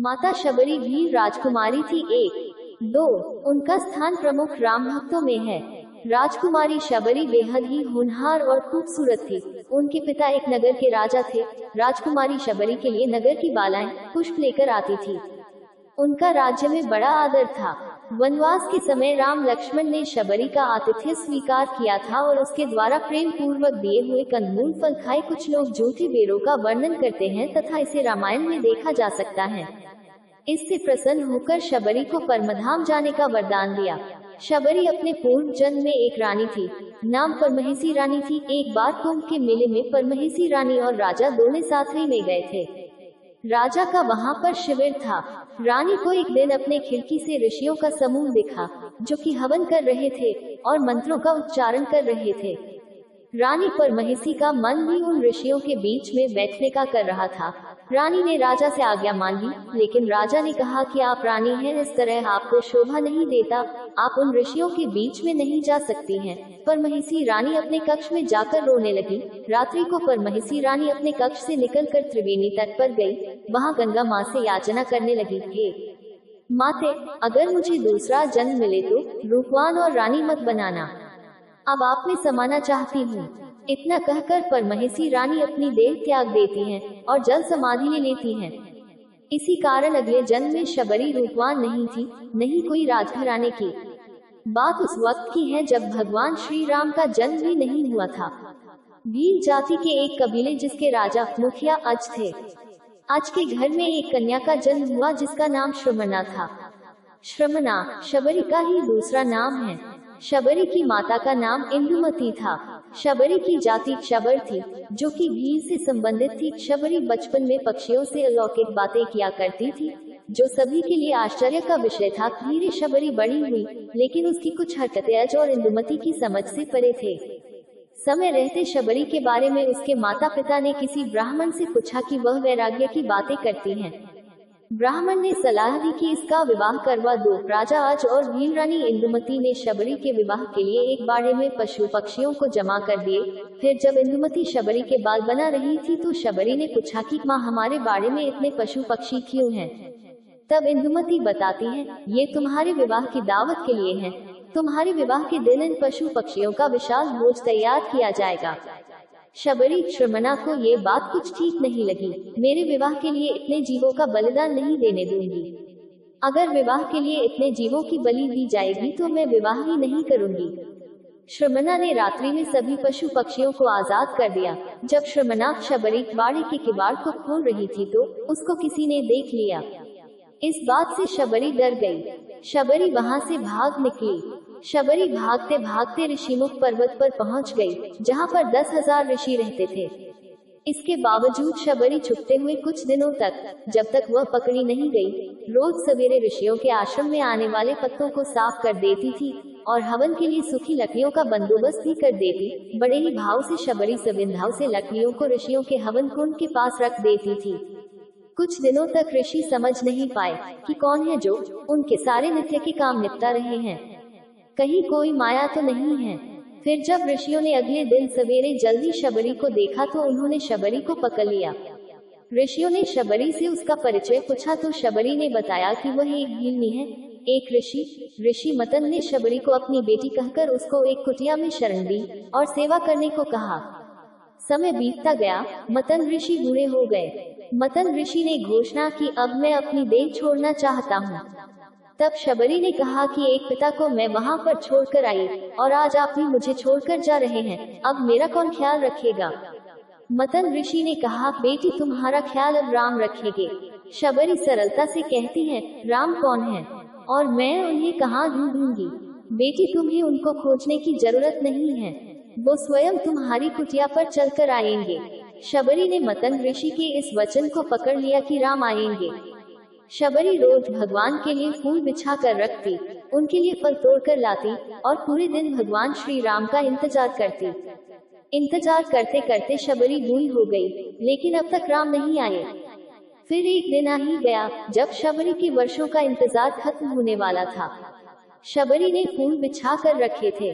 माता शबरी वीर राजकुमारी थी। 1-2 उनका स्थान प्रमुख राम भक्तों में है। राजकुमारी शबरी बेहद ही होनहार और खूबसूरत थी। उनके पिता एक नगर के राजा थे। राजकुमारी शबरी के लिए नगर की बालाएं पुष्प लेकर आती थी। उनका राज्य में बड़ा आदर था। वनवास के समय राम लक्ष्मण ने शबरी का आतिथ्य स्वीकार किया था और उसके द्वारा प्रेम पूर्वक दिए हुए कंदमूल फल खाए। कुछ लोग झूठे बेरों का वर्णन करते हैं तथा इसे रामायण में देखा जा सकता है। इससे प्रसन्न होकर शबरी को परमधाम जाने का वरदान दिया। शबरी अपने पूर्व जन्म में एक रानी थी, नाम परमहिसी रानी थी। एक बार कुंभ के मेले में परमहिसी रानी और राजा दोनों साथ ही में गए थे। राजा का वहां पर शिविर था। रानी को एक दिन अपने खिड़की से ऋषियों का समूह दिखा, जो कि हवन कर रहे थे और मंत्रों का उच्चारण कर रहे थे। रानी परमहिसी का मन भी उन ऋषियों के बीच में बैठने का कर रहा था। रानी ने राजा से आज्ञा मांगी, लेकिन राजा ने कहा कि आप रानी हैं, इस तरह आपको शोभा नहीं देता, आप उन ऋषियों के बीच में नहीं जा सकती हैं। परमहिसी रानी अपने कक्ष में जाकर रोने लगी। रात्रि को परमहिसी रानी अपने कक्ष से निकलकर त्रिवेणी तट पर गई। वहां गंगा माँ से याचना करने लगी, हे माते, अगर मुझे दूसरा जन्म मिले तो रूपवान और रानी मत बनाना, अब आप में समाना चाहती हूँ। इतना कहकर परमहिसी रानी अपनी देह त्याग देती हैं और जल समाधि ले लेती हैं। इसी कारण अगले जन्म में शबरी रूपवान नहीं थी, नहीं कोई राजघराने की। बात उस वक्त की है जब भगवान श्री राम का जन्म भी नहीं हुआ था। भील जाति के एक कबीले जिसके राजा मुखिया अज थे। अज के घर में एक कन्या का जन्म हुआ जिसका नाम श्रमणा था। श्रमणा शबरी का ही दूसरा नाम है। शबरी की माता का नाम इंदुमती था। शबरी की जाति शबर थी, जो कि भील से संबंधित थी। शबरी बचपन में पक्षियों से अलौकिक बातें किया करती थी, जो सभी के लिए आश्चर्य का विषय था। धीरे शबरी बड़ी हुई, लेकिन उसकी कुछ हरकतें अज और इंदुमती की समझ से परे थे। समय रहते शबरी के बारे में उसके माता पिता ने किसी ब्राह्मण से पूछा कि वह वैराग्य की बातें करती हैं। ब्राह्मण ने सलाह दी कि इसका विवाह करवा दो। राजा अज और भील रानी इंदुमती ने शबरी के विवाह के लिए एक बाड़े में पशु पक्षियों को जमा कर दिए। फिर जब इंदुमती शबरी के बाल बना रही थी तो शबरी ने पूछा कि माँ, हमारे बाड़े में इतने पशु पक्षी क्यों हैं? तब इंदुमती बताती है, ये तुम्हारे विवाह की दावत के लिए है। तुम्हारे विवाह के दिन इन पशु पक्षियों का विशाल भोज तैयार किया जाएगा। शबरी श्रमणा को ये बात कुछ ठीक नहीं लगी। मेरे विवाह के लिए इतने जीवों का बलिदान नहीं देने दूंगी। अगर विवाह के लिए इतने जीवों की बलि दी जाएगी तो मैं विवाह ही नहीं करूंगी। श्रमणा ने रात्रि में सभी पशु पक्षियों को आजाद कर दिया। जब श्रमणा शबरी बाड़े के किवाड़ को खोल रही थी तो उसको किसी ने देख लिया। इस बात से शबरी डर गई। शबरी वहां से भाग निकली। शबरी भागते भागते ऋषिमुख पर्वत पर पहुंच गई, जहां पर 10,000 ऋषि रहते थे। इसके बावजूद शबरी छुपते हुए कुछ दिनों तक, जब तक वह पकड़ी नहीं गई, रोज सवेरे ऋषियों के आश्रम में आने वाले पत्तों को साफ कर देती थी और हवन के लिए सूखी लकड़ियों का बंदोबस्त भी कर देती। बड़े ही भाव से शबरी सविंधाव से लकड़ियों को ऋषियों के हवन कुंड के पास रख देती थी। कुछ दिनों तक ऋषि समझ नहीं पाए कि कौन है जो उनके सारे नित्य के काम निपटा रहे हैं, कहीं कोई माया तो नहीं है। फिर जब ऋषियों ने अगले दिन सवेरे जल्दी शबरी को देखा तो उन्होंने शबरी को पकड़ लिया। ऋषियों ने शबरी से उसका परिचय पूछा तो शबरी ने बताया कि वह एक भीलनी है। एक ऋषि मतन ने शबरी को अपनी बेटी कहकर उसको एक कुटिया में शरण दी और सेवा करने को कहा। समय बीतता गया, मतन ऋषि बूढ़े हो गए। मतन ऋषि ने घोषणा की, अब मैं अपनी देह छोड़ना चाहता हूँ। तब शबरी ने कहा कि एक पिता को मैं वहां पर छोड़कर आई और आज आप भी मुझे छोड़कर जा रहे हैं, अब मेरा कौन ख्याल रखेगा? मतन ऋषि ने कहा, बेटी तुम्हारा ख्याल अब राम रखेंगे। शबरी सरलता से कहती है, राम कौन है और मैं उन्हें कहाँ ढूंढूंगी? बेटी तुम्हें उनको खोजने की जरूरत नहीं है, वो स्वयं तुम्हारी कुटिया पर चलकर आएंगे। शबरी ने मतन ऋषि के इस वचन को पकड़ लिया कि राम आएंगे। शबरी रोज भगवान के लिए फूल बिछा कर रखती, उनके लिए फल तोड़कर लाती और पूरे दिन भगवान श्री राम का इंतजार करती। इंतजार करते करते शबरी बूढ़ी हो गई, लेकिन अब तक राम नहीं आए। फिर एक दिन आ ही गया जब शबरी के वर्षों का इंतजार खत्म होने वाला था। शबरी ने फूल बिछा कर रखे थे,